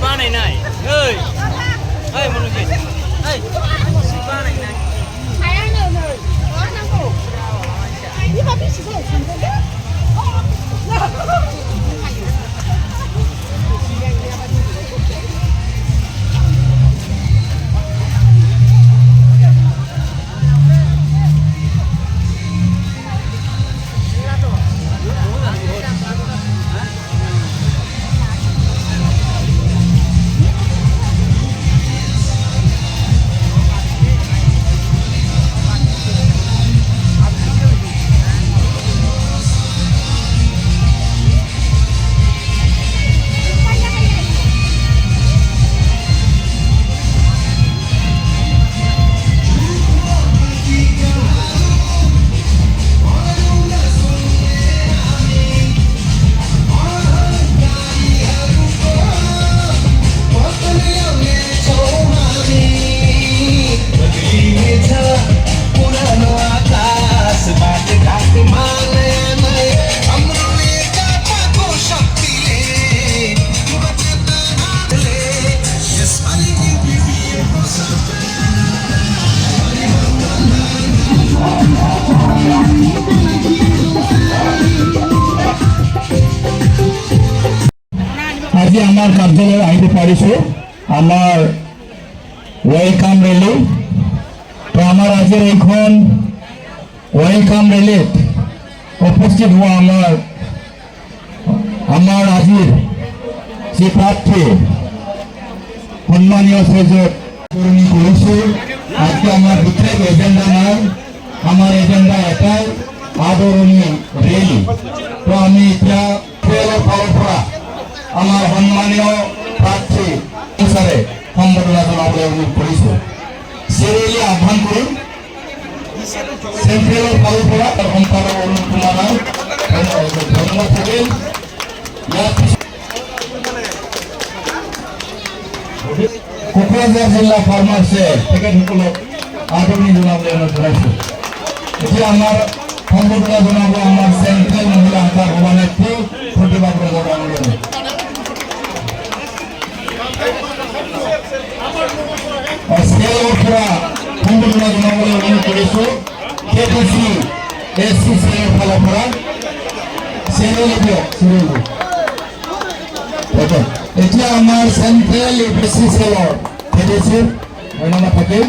बानायनाय ओइ ओइ मनुजि ओइ सिट बानायनाय हायानो नै नांगौ बिमा बेसेबां थांगोन আজি আমার কার্যালয়ে আহিব পাৰিছো আমার ওয়েলকাম রেলি তো আমার আজের এইখন ওয়েলকাম রেলিত উপস্থিত হওয়া আমার আজির যে প্রার্থী সম্মানীয় শ্রীযুত করেছে আজকে আমার বিশেষ এজেন্ডা নাই আমার এজেন্ডা এটাই আদরণীয় রেলি তো আমি এতিয়া ফালৰ পৰা আমার সম্মানীয় প্রার্থী অনুসারে সম্বর্ধনা জানাবলৈ অনুরোধ কৰিছো সিরিয়ালি আহ্বান করি সেন্ট্রেলের ফালৰ পৰা সম্পাদক অৰুণ কুমাৰ ধন্যবাদ থাকিল কোকৰাঝাৰ জিলা ফাৰ্মাছে তেখেতসকলক আদৰণি জনাবলৈ অনুৰোধ জনাইছো এতিয়া আমাৰ সম্বৰ্ধনা জনাব আমাৰ চেন্ট্ৰেল মহিলা শাখাৰ সভানেত্ৰী প্ৰতিভা বৰুৱা সেলফরা সম্বর্ধনা জানাবলৈ অনুৰোধ কৰিছো কেটিসি এসসি সেলৰ ফালৰ পৰা সেললে দিয়ক সেললে এতিয়া আমাৰ চেন্ট্ৰেল এসসি সেলৰ কেটিসি ধন্যবাদ থাকিল